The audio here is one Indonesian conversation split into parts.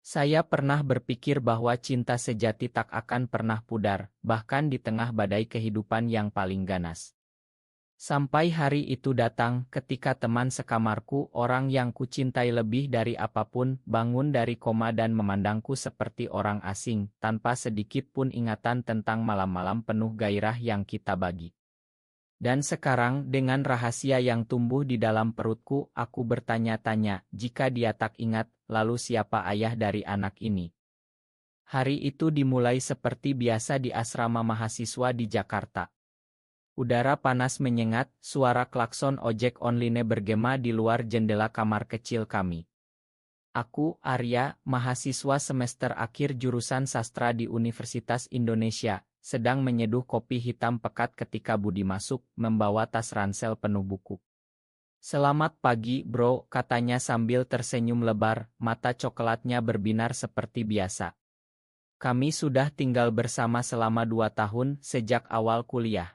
Saya pernah berpikir bahwa cinta sejati tak akan pernah pudar, bahkan di tengah badai kehidupan yang paling ganas. Sampai hari itu datang ketika teman sekamarku, orang yang kucintai lebih dari apapun, bangun dari koma dan memandangku seperti orang asing, tanpa sedikit pun ingatan tentang malam-malam penuh gairah yang kita bagi. Dan sekarang, dengan rahasia yang tumbuh di dalam perutku, aku bertanya-tanya, jika dia tak ingat, lalu siapa ayah dari anak ini? Hari itu dimulai seperti biasa di asrama mahasiswa di Jakarta. Udara panas menyengat, suara klakson ojek online bergema di luar jendela kamar kecil kami. Aku, Arya, mahasiswa semester akhir jurusan sastra di Universitas Indonesia, sedang menyeduh kopi hitam pekat ketika Budi masuk, membawa tas ransel penuh buku. "Selamat pagi, bro," katanya sambil tersenyum lebar, mata coklatnya berbinar seperti biasa. "Kami sudah tinggal bersama selama 2 tahun, sejak awal kuliah.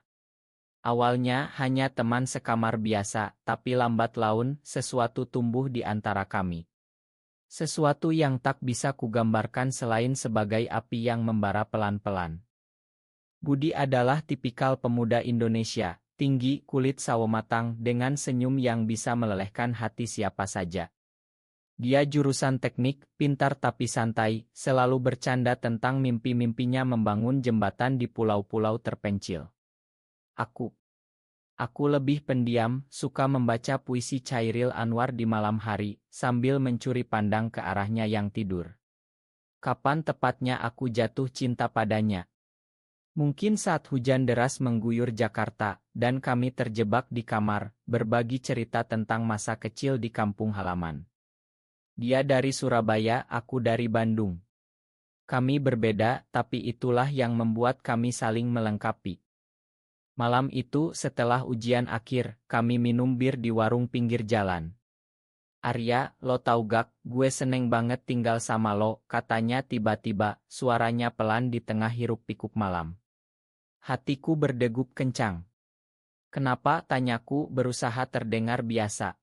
Awalnya hanya teman sekamar biasa, tapi lambat laun, sesuatu tumbuh di antara kami. Sesuatu yang tak bisa kugambarkan selain sebagai api yang membara pelan-pelan." Budi adalah tipikal pemuda Indonesia, tinggi, kulit sawo matang, dengan senyum yang bisa melelehkan hati siapa saja. Dia jurusan teknik, pintar tapi santai, selalu bercanda tentang mimpi-mimpinya membangun jembatan di pulau-pulau terpencil. Aku lebih pendiam, suka membaca puisi Chairil Anwar di malam hari, sambil mencuri pandang ke arahnya yang tidur. Kapan tepatnya aku jatuh cinta padanya? Mungkin saat hujan deras mengguyur Jakarta, dan kami terjebak di kamar, berbagi cerita tentang masa kecil di kampung halaman. Dia dari Surabaya, aku dari Bandung. Kami berbeda, tapi itulah yang membuat kami saling melengkapi. Malam itu, setelah ujian akhir, kami minum bir di warung pinggir jalan. "Arya, lo tau gak, gue seneng banget tinggal sama lo," katanya tiba-tiba, suaranya pelan di tengah hiruk-pikuk malam. Hatiku berdegup kencang. "Kenapa?" tanyaku, berusaha terdengar biasa.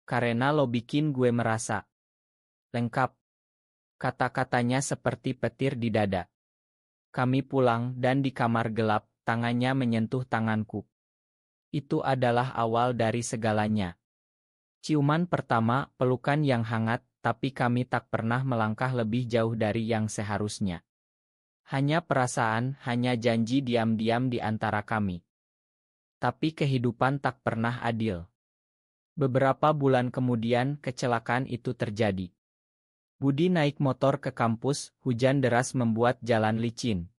"Karena lo bikin gue merasa lengkap." Kata-katanya seperti petir di dada. Kami pulang, dan di kamar gelap, tangannya menyentuh tanganku. Itu adalah awal dari segalanya. Ciuman pertama, pelukan yang hangat, tapi kami tak pernah melangkah lebih jauh dari yang seharusnya. Hanya perasaan, hanya janji diam-diam di antara kami. Tapi kehidupan tak pernah adil. Beberapa bulan kemudian, kecelakaan itu terjadi. Budi naik motor ke kampus, hujan deras membuat jalan licin.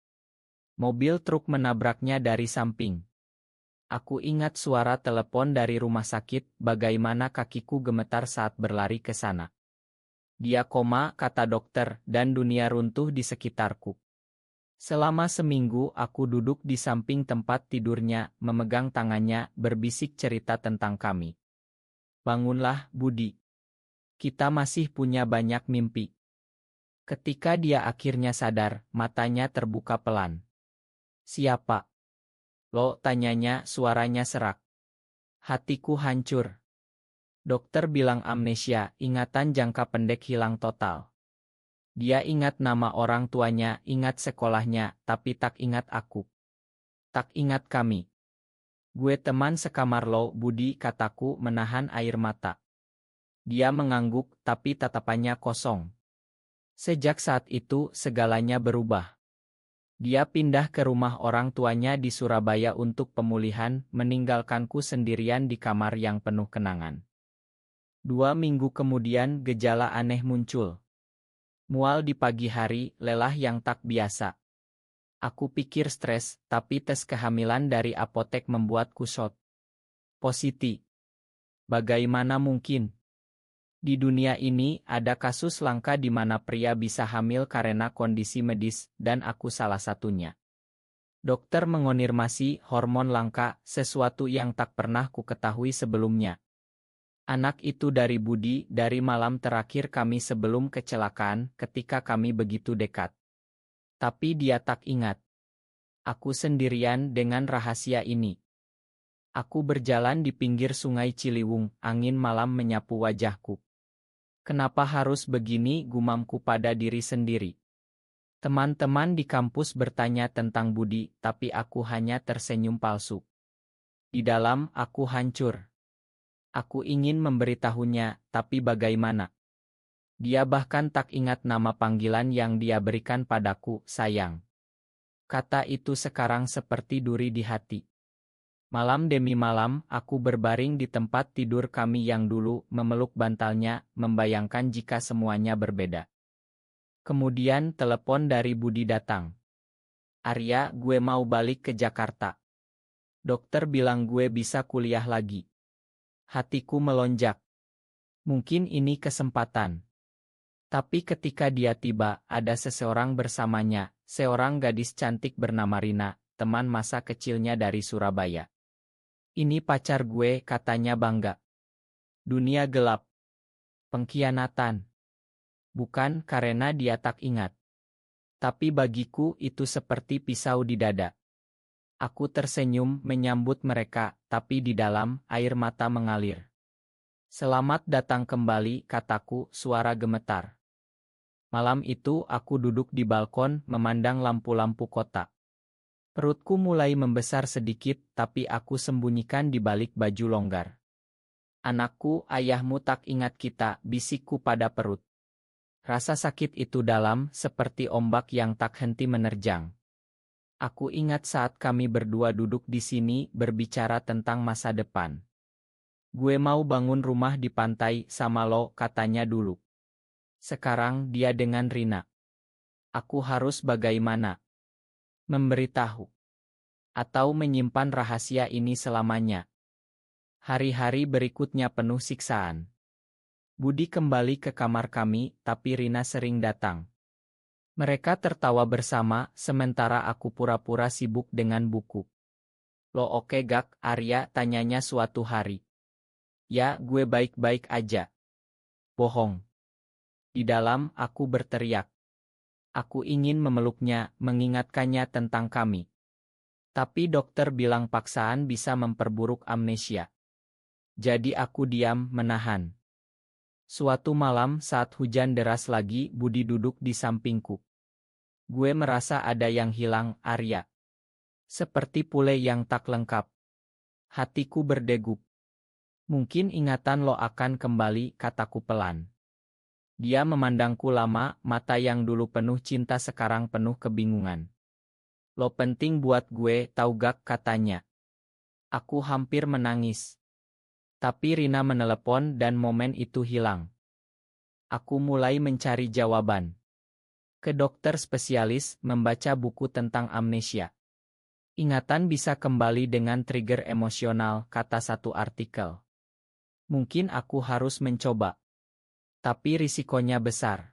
Mobil truk menabraknya dari samping. Aku ingat suara telepon dari rumah sakit, bagaimana kakiku gemetar saat berlari ke sana. "Dia koma," kata dokter, dan dunia runtuh di sekitarku. Selama seminggu aku duduk di samping tempat tidurnya, memegang tangannya, berbisik cerita tentang kami. "Bangunlah, Budi. Kita masih punya banyak mimpi." Ketika dia akhirnya sadar, matanya terbuka pelan. "Siapa lo?" tanyanya, suaranya serak. Hatiku hancur. Dokter bilang amnesia, ingatan jangka pendek hilang total. Dia ingat nama orang tuanya, ingat sekolahnya, tapi tak ingat aku. Tak ingat kami. "Gue teman sekamar lo, Budi," kataku menahan air mata. Dia mengangguk, tapi tatapannya kosong. Sejak saat itu, segalanya berubah. Dia pindah ke rumah orang tuanya di Surabaya untuk pemulihan, meninggalkanku sendirian di kamar yang penuh kenangan. 2 minggu kemudian, gejala aneh muncul. Mual di pagi hari, lelah yang tak biasa. Aku pikir stres, tapi tes kehamilan dari apotek membuatku shock. Positif. Bagaimana mungkin? Di dunia ini, ada kasus langka di mana pria bisa hamil karena kondisi medis, dan aku salah satunya. Dokter mengonfirmasi hormon langka, sesuatu yang tak pernah ku ketahui sebelumnya. Anak itu dari Budi, dari malam terakhir kami sebelum kecelakaan, ketika kami begitu dekat. Tapi dia tak ingat. Aku sendirian dengan rahasia ini. Aku berjalan di pinggir sungai Ciliwung, angin malam menyapu wajahku. Kenapa harus begini, gumamku pada diri sendiri. Teman-teman di kampus bertanya tentang Budi, tapi aku hanya tersenyum palsu. Di dalam, aku hancur. Aku ingin memberitahunya, tapi bagaimana? Dia bahkan tak ingat nama panggilan yang dia berikan padaku, sayang. Kata itu sekarang seperti duri di hati. Malam demi malam, aku berbaring di tempat tidur kami yang dulu, memeluk bantalnya, membayangkan jika semuanya berbeda. Kemudian telepon dari Budi datang. Arya, gue mau balik ke Jakarta. Dokter bilang gue bisa kuliah lagi. Hatiku melonjak. Mungkin ini kesempatan. Tapi ketika dia tiba, ada seseorang bersamanya, seorang gadis cantik bernama Rina, teman masa kecilnya dari Surabaya. Ini pacar gue, katanya bangga. Dunia gelap. Pengkhianatan. Bukan karena dia tak ingat. Tapi bagiku itu seperti pisau di dada. Aku tersenyum menyambut mereka, tapi di dalam, air mata mengalir. Selamat datang kembali, kataku, suara gemetar. Malam itu aku duduk di balkon memandang lampu-lampu kota. Perutku mulai membesar sedikit, tapi aku sembunyikan di balik baju longgar. Anakku, ayahmu tak ingat kita, bisikku pada perut. Rasa sakit itu dalam, seperti ombak yang tak henti menerjang. Aku ingat saat kami berdua duduk di sini, berbicara tentang masa depan. Gue mau bangun rumah di pantai sama lo, katanya dulu. Sekarang dia dengan Rina. Aku harus bagaimana? Memberitahu. Atau menyimpan rahasia ini selamanya. Hari-hari berikutnya penuh siksaan. Budi kembali ke kamar kami, tapi Rina sering datang. Mereka tertawa bersama, sementara aku pura-pura sibuk dengan buku. Lo oke gak, Arya, tanyanya suatu hari. Ya, gue baik-baik aja. Bohong. Di dalam, aku berteriak. Aku ingin memeluknya, mengingatkannya tentang kami. Tapi dokter bilang paksaan bisa memperburuk amnesia. Jadi aku diam, menahan. Suatu malam saat hujan deras lagi, Budi duduk di sampingku. Gue merasa ada yang hilang, Arya. Seperti pule yang tak lengkap. Hatiku berdegup. Mungkin ingatan lo akan kembali, kataku pelan. Dia memandangku lama, mata yang dulu penuh cinta sekarang penuh kebingungan. Lo penting buat gue, tau gak, katanya. Aku hampir menangis. Tapi Rina menelepon dan momen itu hilang. Aku mulai mencari jawaban. Ke dokter spesialis, membaca buku tentang amnesia. Ingatan bisa kembali dengan trigger emosional, kata satu artikel. Mungkin aku harus mencoba. Tapi risikonya besar.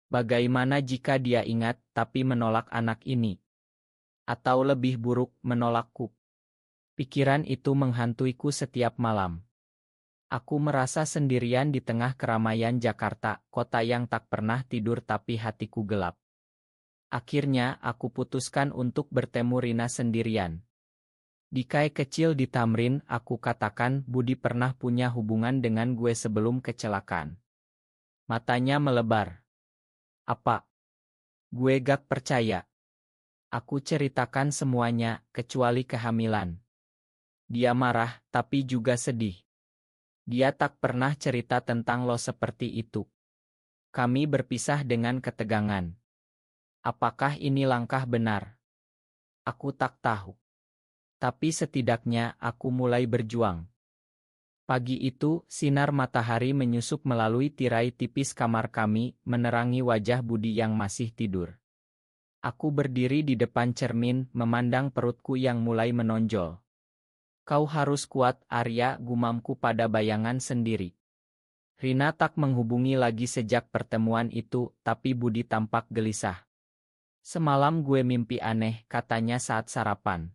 Bagaimana jika dia ingat tapi menolak anak ini? Atau lebih buruk, menolakku? Pikiran itu menghantuiku setiap malam. Aku merasa sendirian di tengah keramaian Jakarta, kota yang tak pernah tidur tapi hatiku gelap. Akhirnya, aku putuskan untuk bertemu Rina sendirian. Di kai kecil di Tamrin, aku katakan Budi pernah punya hubungan dengan gue sebelum kecelakaan. Matanya melebar. Apa? Gue gak percaya. Aku ceritakan semuanya, kecuali kehamilan. Dia marah, tapi juga sedih. Dia tak pernah cerita tentang lo seperti itu. Kami berpisah dengan ketegangan. Apakah ini langkah benar? Aku tak tahu. Tapi setidaknya aku mulai berjuang. Pagi itu, sinar matahari menyusup melalui tirai tipis kamar kami, menerangi wajah Budi yang masih tidur. Aku berdiri di depan cermin, memandang perutku yang mulai menonjol. Kau harus kuat, Arya, gumamku pada bayangan sendiri. Rina tak menghubungi lagi sejak pertemuan itu, tapi Budi tampak gelisah. Semalam gue mimpi aneh, katanya saat sarapan.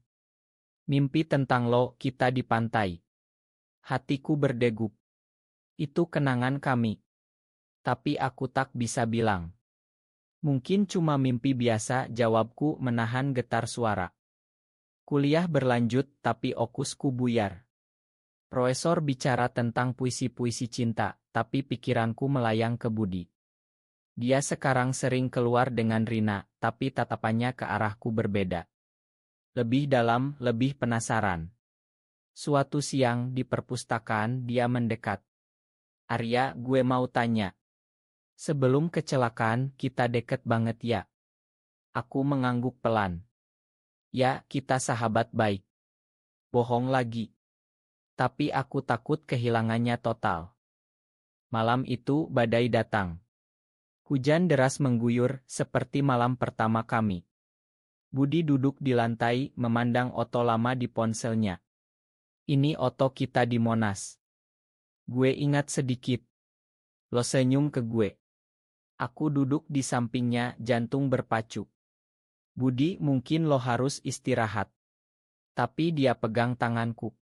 Mimpi tentang lo, kita di pantai. Hatiku berdegup. Itu kenangan kami. Tapi aku tak bisa bilang. Mungkin cuma mimpi biasa, jawabku menahan getar suara. Kuliah berlanjut, tapi okusku buyar. Profesor bicara tentang puisi-puisi cinta, tapi pikiranku melayang ke Budi. Dia sekarang sering keluar dengan Rina, tapi tatapannya ke arahku berbeda. Lebih dalam, lebih penasaran. Suatu siang di perpustakaan dia mendekat. Arya, gue mau tanya. Sebelum kecelakaan kita deket banget ya? Aku mengangguk pelan. Ya, kita sahabat baik. Bohong lagi. Tapi aku takut kehilangannya total. Malam itu badai datang. Hujan deras mengguyur seperti malam pertama kami. Budi duduk di lantai memandang oto lama di ponselnya. Ini oto kita di Monas. Gue ingat sedikit. Lo senyum ke gue. Aku duduk di sampingnya, jantung berpacu. Budi, mungkin lo harus istirahat. Tapi dia pegang tanganku.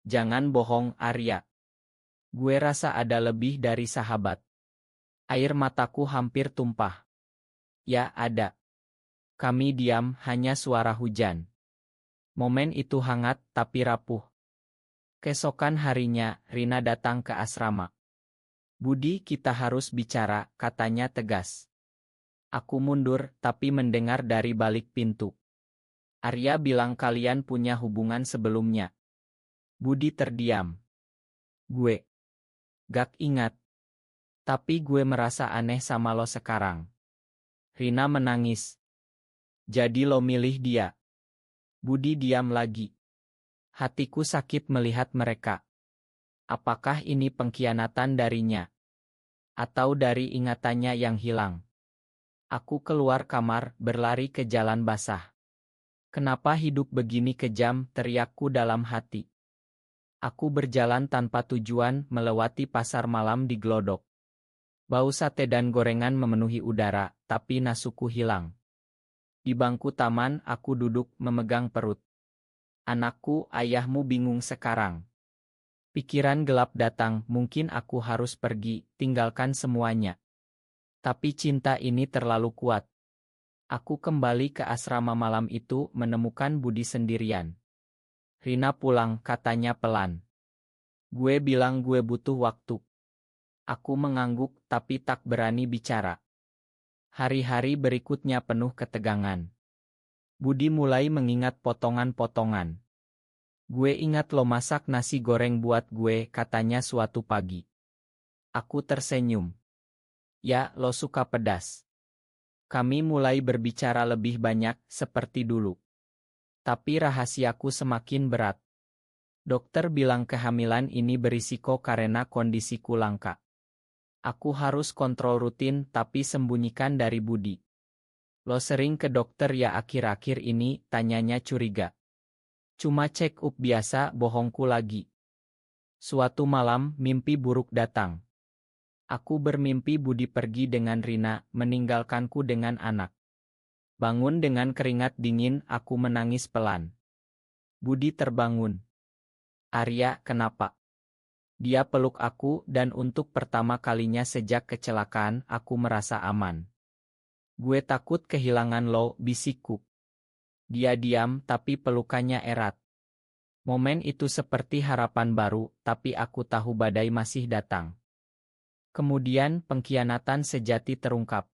Jangan bohong, Arya. Gue rasa ada lebih dari sahabat. Air mataku hampir tumpah. Ya, ada. Kami diam, hanya suara hujan. Momen itu hangat tapi rapuh. Keesokan harinya, Rina datang ke asrama. Budi, kita harus bicara, katanya tegas. Aku mundur, tapi mendengar dari balik pintu. Arya bilang kalian punya hubungan sebelumnya. Budi terdiam. Gue gak ingat. Tapi gue merasa aneh sama lo sekarang. Rina menangis. Jadi lo milih dia. Budi diam lagi. Hatiku sakit melihat mereka. Apakah ini pengkhianatan darinya? Atau dari ingatannya yang hilang? Aku keluar kamar, berlari ke jalan basah. Kenapa hidup begini kejam, teriakku dalam hati. Aku berjalan tanpa tujuan melewati pasar malam di Glodok. Bau sate dan gorengan memenuhi udara, tapi nasuku hilang. Di bangku taman aku duduk memegang perut. Anakku, ayahmu bingung sekarang. Pikiran gelap datang, mungkin aku harus pergi, tinggalkan semuanya. Tapi cinta ini terlalu kuat. Aku kembali ke asrama malam itu menemukan Budi sendirian. Rina pulang, katanya pelan. Gue bilang gue butuh waktu. Aku mengangguk tapi tak berani bicara. Hari-hari berikutnya penuh ketegangan. Budi mulai mengingat potongan-potongan. Gue ingat lo masak nasi goreng buat gue, katanya suatu pagi. Aku tersenyum. Ya, lo suka pedas. Kami mulai berbicara lebih banyak, seperti dulu. Tapi rahasiaku semakin berat. Dokter bilang kehamilan ini berisiko karena kondisiku langka. Aku harus kontrol rutin tapi sembunyikan dari Budi. Lo sering ke dokter ya akhir-akhir ini, tanyanya curiga. Cuma check up biasa, bohongku lagi. Suatu malam, mimpi buruk datang. Aku bermimpi Budi pergi dengan Rina, meninggalkanku dengan anak. Bangun dengan keringat dingin, aku menangis pelan. Budi terbangun. Arya, kenapa? Dia peluk aku dan untuk pertama kalinya sejak kecelakaan aku merasa aman. Gue takut kehilangan lo, bisikku. Dia diam tapi pelukannya erat. Momen itu seperti harapan baru, tapi aku tahu badai masih datang. Kemudian pengkhianatan sejati terungkap.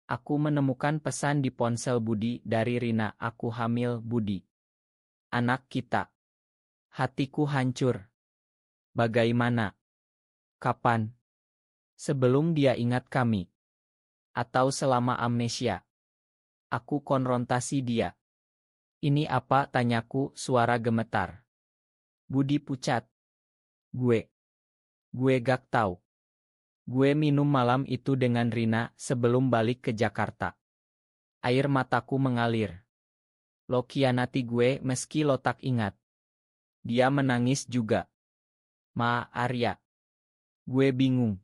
Aku menemukan pesan di ponsel Budi dari Rina, aku hamil, Budi. Anak kita. Hatiku hancur. Bagaimana? Kapan? Sebelum dia ingat kami. Atau selama amnesia. Aku konfrontasi dia. Ini apa, tanyaku, suara gemetar. Budi pucat. Gue gak tahu. Gue minum malam itu dengan Rina sebelum balik ke Jakarta. Air mataku mengalir. Lo khianati gue meski lo tak ingat. Dia menangis juga. Ma, Arya. Gue bingung.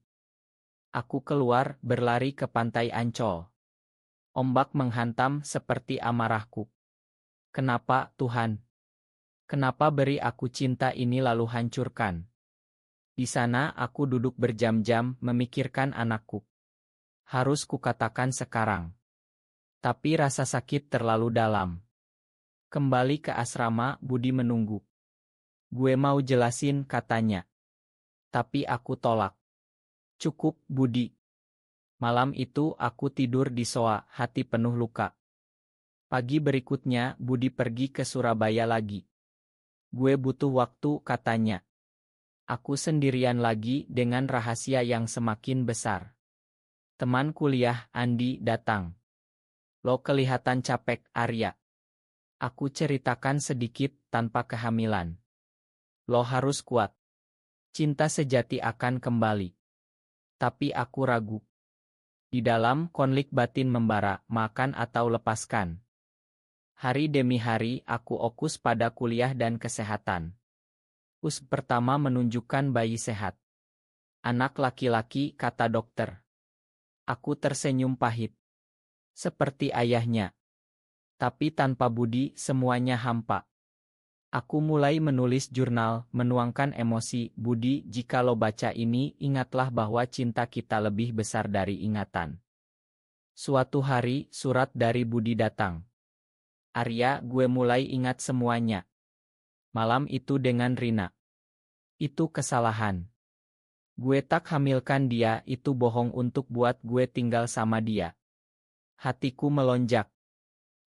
Aku keluar, berlari ke pantai Ancol. Ombak menghantam seperti amarahku. Kenapa, Tuhan? Kenapa beri aku cinta ini lalu hancurkan? Di sana aku duduk berjam-jam memikirkan anakku. Harus kukatakan sekarang. Tapi rasa sakit terlalu dalam. Kembali ke asrama, Budi menunggu. Gue mau jelasin, katanya. Tapi aku tolak. Cukup, Budi. Malam itu aku tidur di soa, hati penuh luka. Pagi berikutnya, Budi pergi ke Surabaya lagi. Gue butuh waktu, katanya. Aku sendirian lagi dengan rahasia yang semakin besar. Teman kuliah, Andi, datang. Lo kelihatan capek, Arya. Aku ceritakan sedikit tanpa kehamilan. Lo harus kuat. Cinta sejati akan kembali. Tapi aku ragu. Di dalam konflik batin membara, makan atau lepaskan. Hari demi hari aku fokus pada kuliah dan kesehatan. Pertama menunjukkan bayi sehat. Anak laki-laki, kata dokter. Aku tersenyum pahit. Seperti ayahnya. Tapi tanpa Budi semuanya hampa. Aku mulai menulis jurnal, menuangkan emosi. Budi, jika lo baca ini, ingatlah bahwa cinta kita lebih besar dari ingatan. Suatu hari, surat dari Budi datang. Arya, gue mulai ingat semuanya. Malam itu dengan Rina. Itu kesalahan. Gue tak hamilkan dia, itu bohong untuk buat gue tinggal sama dia. Hatiku melonjak.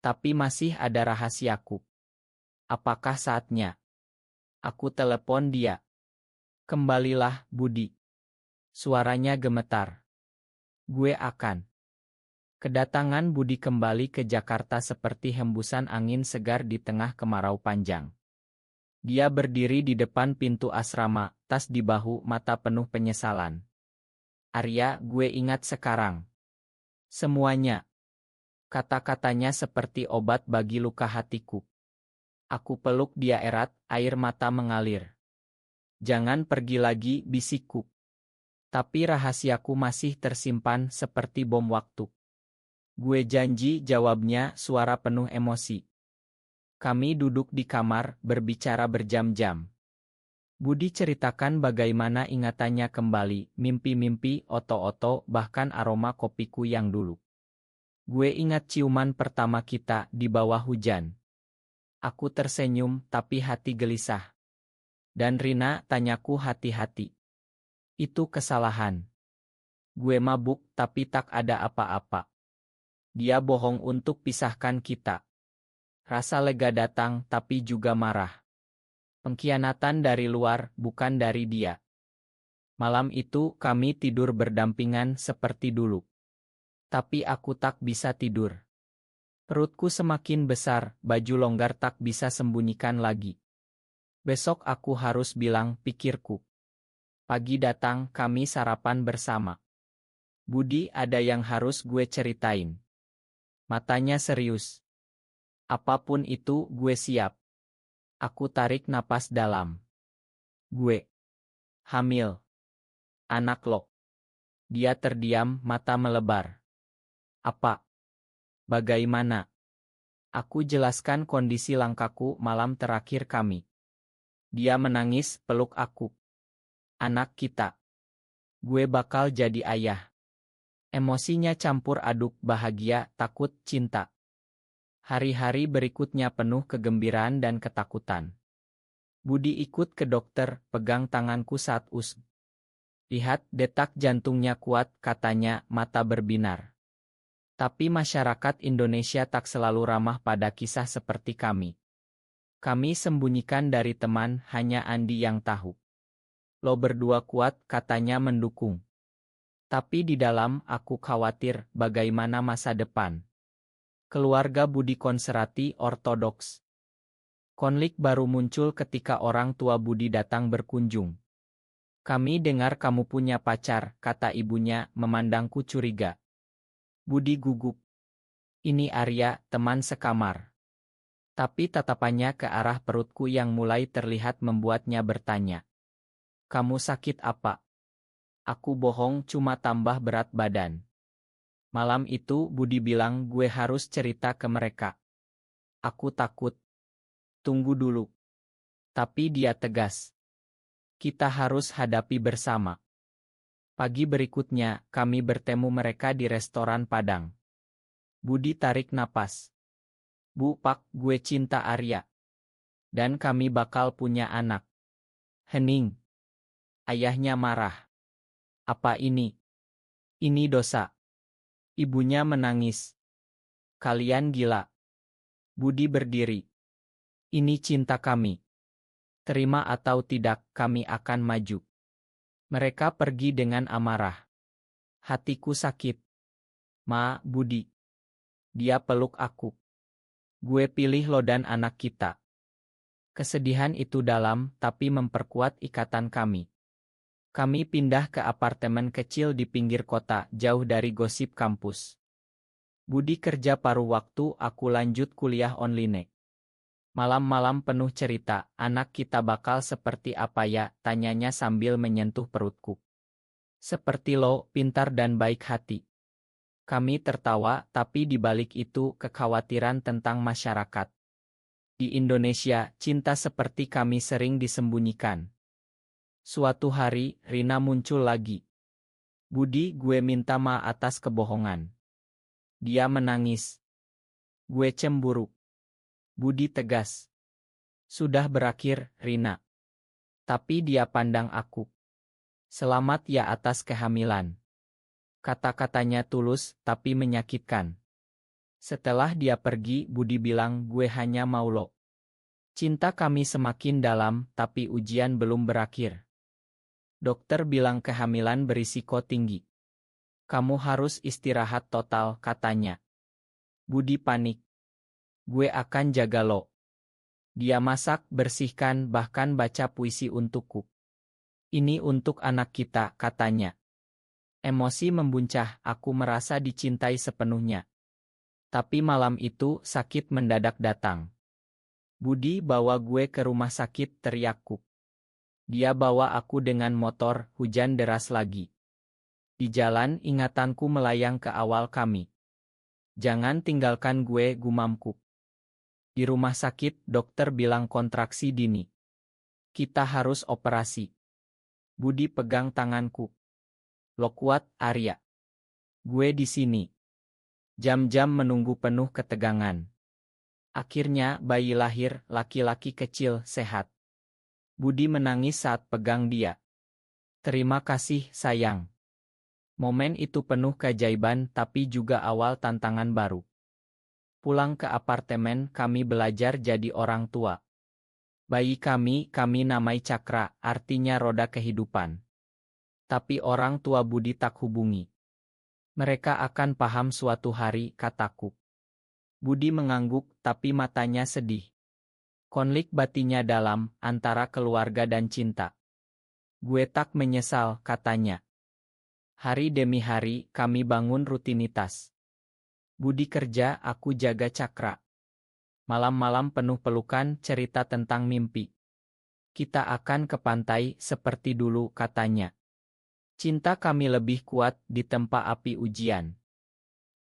Tapi masih ada rahasiaku. Apakah saatnya? Aku telepon dia. Kembalilah, Budi. Suaranya gemetar. Gue akan. Kedatangan Budi kembali ke Jakarta seperti hembusan angin segar di tengah kemarau panjang. Dia berdiri di depan pintu asrama, tas di bahu, mata penuh penyesalan. Arya, gue ingat sekarang. Semuanya. Kata-katanya seperti obat bagi luka hatiku. Aku peluk dia erat, air mata mengalir. Jangan pergi lagi, bisikku. Tapi rahasiaku masih tersimpan seperti bom waktu. Gue janji, jawabnya, suara penuh emosi. Kami duduk di kamar, berbicara berjam-jam. Budi ceritakan bagaimana ingatannya kembali, mimpi-mimpi, oto-oto, bahkan aroma kopiku yang dulu. Gue ingat ciuman pertama kita di bawah hujan. Aku tersenyum, tapi hati gelisah. Dan Rina, tanyaku hati-hati. Itu kesalahan. Gue mabuk, tapi tak ada apa-apa. Dia bohong untuk pisahkan kita. Rasa lega datang, tapi juga marah. Pengkhianatan dari luar, bukan dari dia. Malam itu kami tidur berdampingan seperti dulu. Tapi aku tak bisa tidur. Perutku semakin besar, baju longgar tak bisa sembunyikan lagi. Besok aku harus bilang, pikirku. Pagi datang, kami sarapan bersama. Budi, ada yang harus gue ceritain. Matanya serius. Apapun itu, gue siap. Aku tarik napas dalam. Gue hamil. Anak lo. Dia terdiam, mata melebar. Apa? Bagaimana? Aku jelaskan kondisi langkaku malam terakhir kami. Dia menangis, peluk aku. Anak kita. Gue bakal jadi ayah. Emosinya campur aduk, bahagia, takut, cinta. Hari-hari berikutnya penuh kegembiraan dan ketakutan. Budi ikut ke dokter, pegang tanganku saat Lihat, detak jantungnya kuat, katanya, mata berbinar. Tapi masyarakat Indonesia tak selalu ramah pada kisah seperti kami. Kami sembunyikan dari teman, hanya Andi yang tahu. Lo berdua kuat, katanya mendukung. Tapi di dalam, aku khawatir, bagaimana masa depan. Keluarga Budi konservatif ortodoks. Konflik baru muncul ketika orang tua Budi datang berkunjung. Kami dengar kamu punya pacar, kata ibunya, memandangku curiga. Budi gugup. Ini Arya, teman sekamar. Tapi tatapannya ke arah perutku yang mulai terlihat membuatnya bertanya. Kamu sakit apa? Aku bohong, cuma tambah berat badan. Malam itu Budi bilang gue harus cerita ke mereka. Aku takut. Tunggu dulu. Tapi dia tegas. Kita harus hadapi bersama. Pagi berikutnya, kami bertemu mereka di restoran Padang. Budi tarik napas. Bu Pak, gue cinta Arya. Dan kami bakal punya anak. Hening. Ayahnya marah. Apa ini? Ini dosa. Ibunya menangis. Kalian gila. Budi berdiri. Ini cinta kami. Terima atau tidak, kami akan maju. Mereka pergi dengan amarah. Hatiku sakit. Ma, Budi. Dia peluk aku. Gue pilih lo dan anak kita. Kesedihan itu dalam, tapi memperkuat ikatan kami. Kami pindah ke apartemen kecil di pinggir kota, jauh dari gosip kampus. Budi kerja paruh waktu, aku lanjut kuliah online. Malam-malam penuh cerita, anak kita bakal seperti apa ya, tanyanya sambil menyentuh perutku. Seperti lo, pintar dan baik hati. Kami tertawa, tapi di balik itu kekhawatiran tentang masyarakat. Di Indonesia, cinta seperti kami sering disembunyikan. Suatu hari, Rina muncul lagi. Budi, gue minta maaf atas kebohongan. Dia menangis. Gue cemburu. Budi tegas. Sudah berakhir, Rina. Tapi dia pandang aku. Selamat ya atas kehamilan. Kata-katanya tulus, tapi menyakitkan. Setelah dia pergi, Budi bilang, gue hanya mau lo. Cinta kami semakin dalam, tapi ujian belum berakhir. Dokter bilang kehamilan berisiko tinggi. Kamu harus istirahat total, katanya. Budi panik. Gue akan jaga lo. Dia masak, bersihkan, bahkan baca puisi untukku. Ini untuk anak kita, katanya. Emosi membuncah, aku merasa dicintai sepenuhnya. Tapi malam itu, sakit mendadak datang. Budi bawa gue ke rumah sakit, teriakku. Dia bawa aku dengan motor, hujan deras lagi. Di jalan, ingatanku melayang ke awal kami. Jangan tinggalkan gue, gumamku. Di rumah sakit, dokter bilang kontraksi dini. Kita harus operasi. Budi pegang tanganku. Lo kuat, Arya. Gue di sini. Jam-jam menunggu penuh ketegangan. Akhirnya, bayi lahir, laki-laki kecil, sehat. Budi menangis saat pegang dia. Terima kasih, sayang. Momen itu penuh keajaiban, tapi juga awal tantangan baru. Pulang ke apartemen, kami belajar jadi orang tua. Bayi kami namai Cakra, artinya roda kehidupan. Tapi orang tua Budi tak hubungi. Mereka akan paham suatu hari, kataku. Budi mengangguk, tapi matanya sedih. Konflik batinnya dalam, antara keluarga dan cinta. Gue tak menyesal, katanya. Hari demi hari, kami bangun rutinitas. Budi kerja, aku jaga Cakra. Malam-malam penuh pelukan, cerita tentang mimpi. Kita akan ke pantai, seperti dulu, katanya. Cinta kami lebih kuat, ditempa api ujian.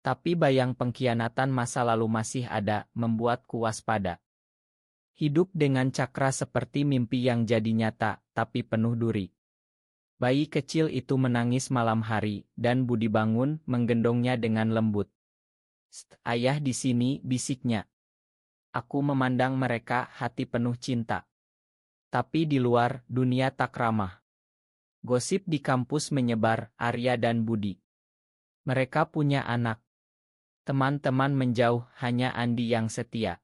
Tapi bayang pengkhianatan masa lalu masih ada, membuatku waspada. Hidup dengan Cakra seperti mimpi yang jadi nyata, tapi penuh duri. Bayi kecil itu menangis malam hari, dan Budi bangun, menggendongnya dengan lembut. Ayah di sini, bisiknya. Aku memandang mereka, hati penuh cinta. Tapi di luar, dunia tak ramah. Gosip di kampus menyebar, Arya dan Budi. Mereka punya anak. Teman-teman menjauh, hanya Andi yang setia.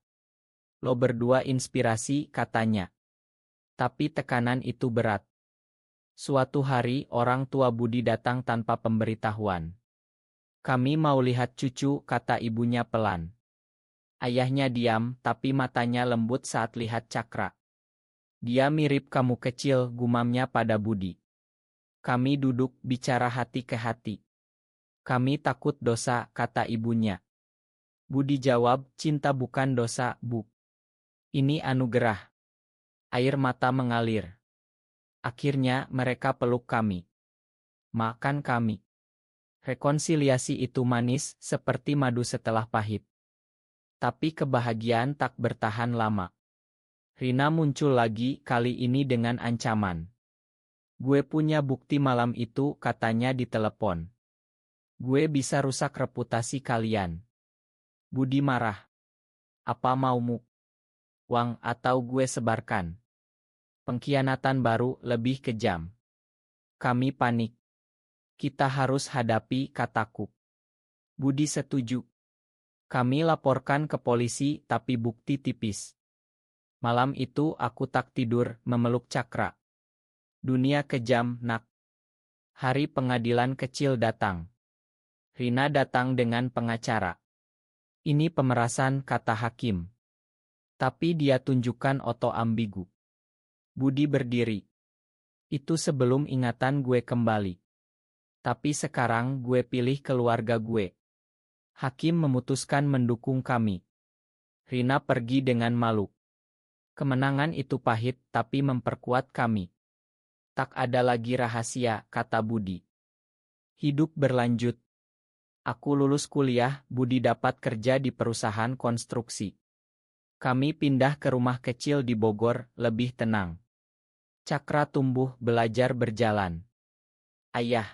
Lo berdua inspirasi, katanya. Tapi tekanan itu berat. Suatu hari, orang tua Budi datang tanpa pemberitahuan. Kami mau lihat cucu, kata ibunya pelan. Ayahnya diam, tapi matanya lembut saat lihat Cakra. Dia mirip kamu kecil, gumamnya pada Budi. Kami duduk, bicara hati ke hati. Kami takut dosa, kata ibunya. Budi jawab, cinta bukan dosa, Bu. Ini anugerah. Air mata mengalir. Akhirnya, mereka peluk kami. Makan kami. Rekonsiliasi itu manis, seperti madu setelah pahit. Tapi kebahagiaan tak bertahan lama. Rina muncul lagi, kali ini dengan ancaman. Gue punya bukti malam itu, katanya di telepon. Gue bisa rusak reputasi kalian. Budi marah. Apa maumu? Uang atau gue sebarkan? Pengkhianatan baru, lebih kejam. Kami panik. Kita harus hadapi, kataku. Budi setuju. Kami laporkan ke polisi tapi bukti tipis. Malam itu aku tak tidur, memeluk Cakra. Dunia kejam, nak. Hari pengadilan kecil datang. Rina datang dengan pengacara. Ini pemerasan, kata hakim. Tapi dia tunjukkan oto ambigu. Budi berdiri. Itu sebelum ingatan gue kembali. Tapi sekarang gue pilih keluarga gue. Hakim memutuskan mendukung kami. Rina pergi dengan malu. Kemenangan itu pahit tapi memperkuat kami. Tak ada lagi rahasia, kata Budi. Hidup berlanjut. Aku lulus kuliah, Budi dapat kerja di perusahaan konstruksi. Kami pindah ke rumah kecil di Bogor, lebih tenang. Cakra tumbuh, belajar berjalan. Ayah.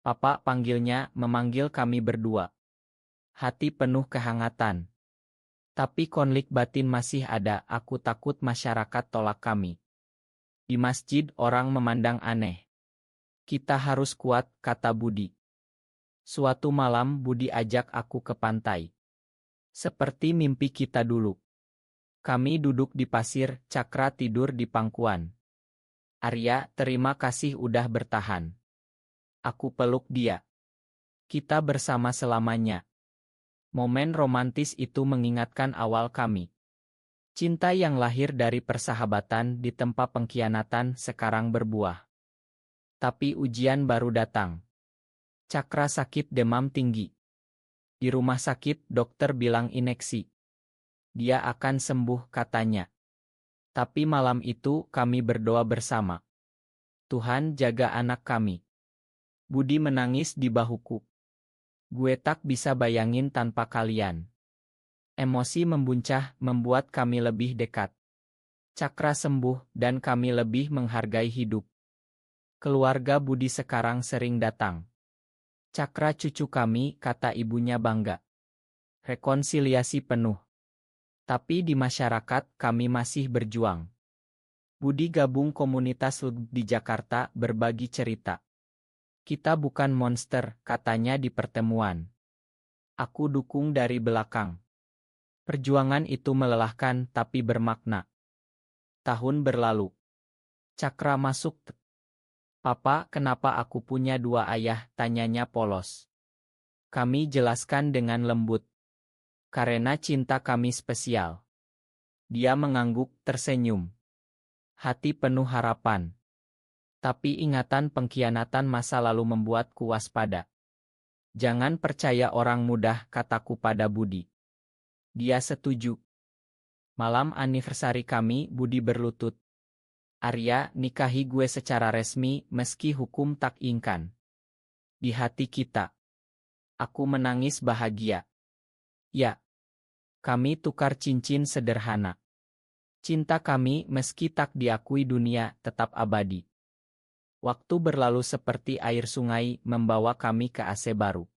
Papa panggilnya, memanggil kami berdua. Hati penuh kehangatan. Tapi konflik batin masih ada, aku takut masyarakat tolak kami. Di masjid orang memandang aneh. Kita harus kuat, kata Budi. Suatu malam Budi ajak aku ke pantai. Seperti mimpi kita dulu. Kami duduk di pasir, Cakra tidur di pangkuan. Arya, terima kasih udah bertahan. Aku peluk dia. Kita bersama selamanya. Momen romantis itu mengingatkan awal kami. Cinta yang lahir dari persahabatan di tempat pengkhianatan sekarang berbuah. Tapi ujian baru datang. Cakra sakit demam tinggi. Di rumah sakit dokter bilang ineksi. Dia akan sembuh, katanya. Tapi malam itu kami berdoa bersama. Tuhan jaga anak kami. Budi menangis di bahuku. Gue tak bisa bayangin tanpa kalian. Emosi membuncah membuat kami lebih dekat. Cakra sembuh dan kami lebih menghargai hidup. Keluarga Budi sekarang sering datang. Cakra cucu kami, kata ibunya bangga. Rekonsiliasi penuh. Tapi di masyarakat kami masih berjuang. Budi gabung komunitas di Jakarta, berbagi cerita. Kita bukan monster, katanya di pertemuan. Aku dukung dari belakang. Perjuangan itu melelahkan tapi bermakna. Tahun berlalu. Cakra masuk. Papa, kenapa aku punya dua ayah? Tanyanya polos. Kami jelaskan dengan lembut. Karena cinta kami spesial. Dia mengangguk, tersenyum. Hati penuh harapan. Tapi ingatan pengkhianatan masa lalu membuatku waspada. Jangan percaya orang mudah, kataku pada Budi. Dia setuju. Malam anniversary kami, Budi berlutut. Arya, nikahi gue secara resmi meski hukum tak ingkan. Di hati kita. Aku menangis bahagia. Ya. Kami tukar cincin sederhana. Cinta kami meski tak diakui dunia tetap abadi. Waktu berlalu seperti air sungai membawa kami ke AC baru.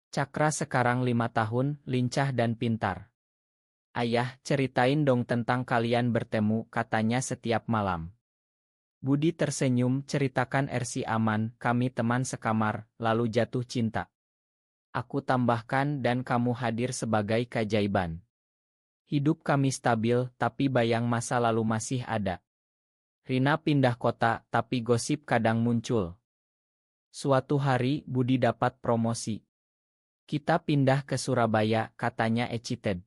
Cakra sekarang 5 tahun, lincah dan pintar. Ayah, ceritain dong tentang kalian bertemu, katanya setiap malam. Budi tersenyum, ceritakan RC aman, kami teman sekamar, lalu jatuh cinta. Aku tambahkan dan kamu hadir sebagai keajaiban. Hidup kami stabil, tapi bayang masa lalu masih ada. Rina pindah kota, tapi gosip kadang muncul. Suatu hari, Budi dapat promosi. Kita pindah ke Surabaya, katanya excited.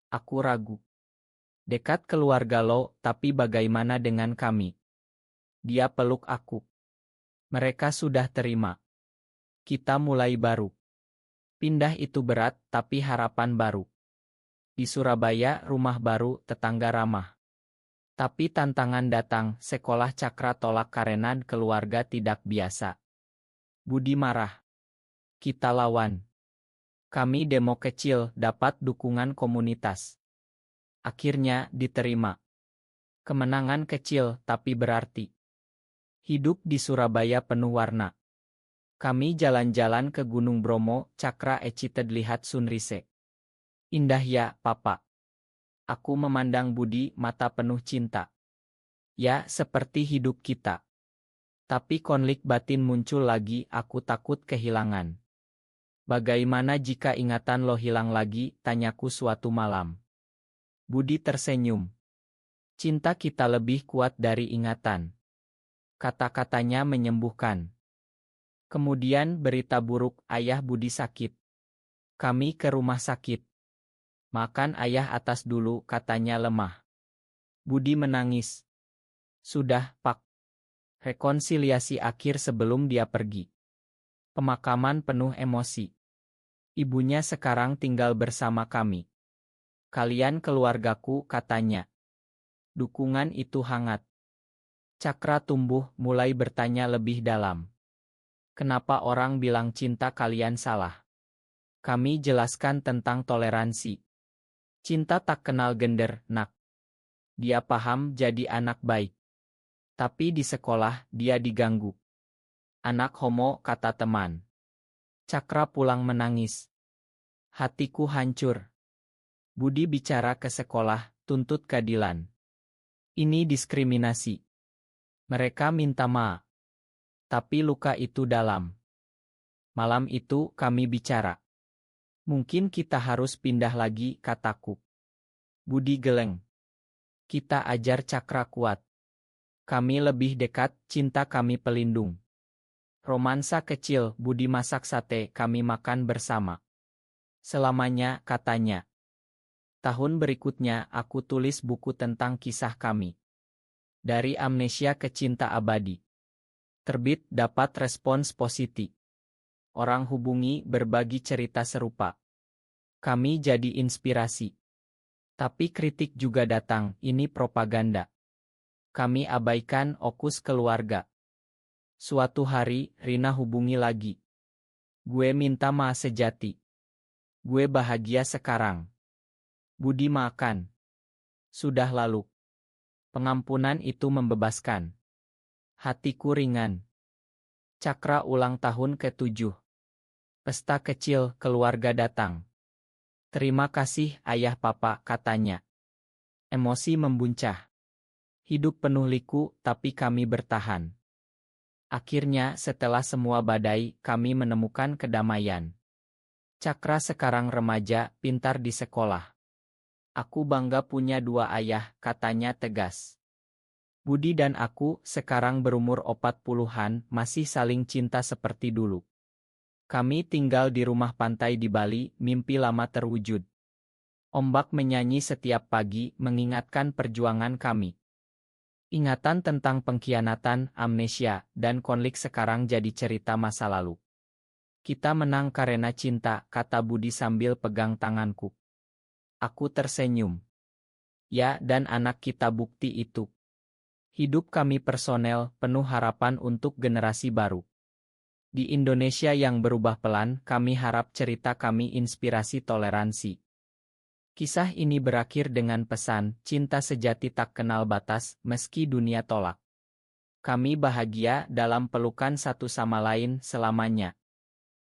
Aku ragu. Dekat keluarga lo, tapi bagaimana dengan kami? Dia peluk aku. Mereka sudah terima. Kita mulai baru. Pindah itu berat, tapi harapan baru. Di Surabaya, rumah baru, tetangga ramah. Tapi tantangan datang, sekolah Cakra tolak karena keluarga tidak biasa. Budi marah. Kita lawan. Kami demo kecil, dapat dukungan komunitas. Akhirnya, diterima. Kemenangan kecil, tapi berarti. Hidup di Surabaya penuh warna. Kami jalan-jalan ke Gunung Bromo, Cakra excited lihat sunrise. Indah ya, Papa. Aku memandang Budi, mata penuh cinta. Ya, seperti hidup kita. Tapi konflik batin muncul lagi, aku takut kehilangan. Bagaimana jika ingatan lo hilang lagi, tanyaku suatu malam. Budi tersenyum. Cinta kita lebih kuat dari ingatan. Kata-katanya menyembuhkan. Kemudian berita buruk, ayah Budi sakit. Kami ke rumah sakit. Makan ayah atas dulu, katanya lemah. Budi menangis. Sudah, Pak. Rekonsiliasi akhir sebelum dia pergi. Pemakaman penuh emosi. Ibunya sekarang tinggal bersama kami. Kalian keluargaku, katanya. Dukungan itu hangat. Cakra tumbuh, mulai bertanya lebih dalam. Kenapa orang bilang cinta kalian salah? Kami jelaskan tentang toleransi. Cinta tak kenal gender, nak. Dia paham jadi anak baik. Tapi di sekolah, dia diganggu. Anak homo, kata teman. Cakra pulang menangis. Hatiku hancur. Budi bicara ke sekolah, tuntut keadilan. Ini diskriminasi. Mereka minta maaf. Tapi luka itu dalam. Malam itu kami bicara. Mungkin kita harus pindah lagi, kataku. Budi geleng. Kita ajar Cakra kuat. Kami lebih dekat, cinta kami pelindung. Romansa kecil, Budi masak sate, kami makan bersama. Selamanya, katanya. Tahun berikutnya, aku tulis buku tentang kisah kami. Dari amnesia ke cinta abadi. Terbit, dapat respons positif. Orang hubungi, berbagi cerita serupa. Kami jadi inspirasi. Tapi kritik juga datang, ini propaganda. Kami abaikan, fokus keluarga. Suatu hari, Rina hubungi lagi. Gue minta maaf sejati. Gue bahagia sekarang. Budi makan. Sudah lalu. Pengampunan itu membebaskan. Hatiku ringan. Cakra ulang tahun ke-7. Pesta kecil, keluarga datang. Terima kasih, ayah papa, katanya. Emosi membuncah. Hidup penuh liku, tapi kami bertahan. Akhirnya, setelah semua badai, kami menemukan kedamaian. Cakra sekarang remaja, pintar di sekolah. Aku bangga punya 2 ayah, katanya tegas. Budi dan aku, sekarang berumur 40-an, masih saling cinta seperti dulu. Kami tinggal di rumah pantai di Bali, mimpi lama terwujud. Ombak menyanyi setiap pagi, mengingatkan perjuangan kami. Ingatan tentang pengkhianatan, amnesia, dan konflik sekarang jadi cerita masa lalu. Kita menang karena cinta, kata Budi sambil pegang tanganku. Aku tersenyum. Ya, dan anak kita bukti itu. Hidup kami personel, penuh harapan untuk generasi baru. Di Indonesia yang berubah pelan, kami harap cerita kami inspirasi toleransi. Kisah ini berakhir dengan pesan, cinta sejati tak kenal batas, meski dunia tolak. Kami bahagia dalam pelukan satu sama lain selamanya.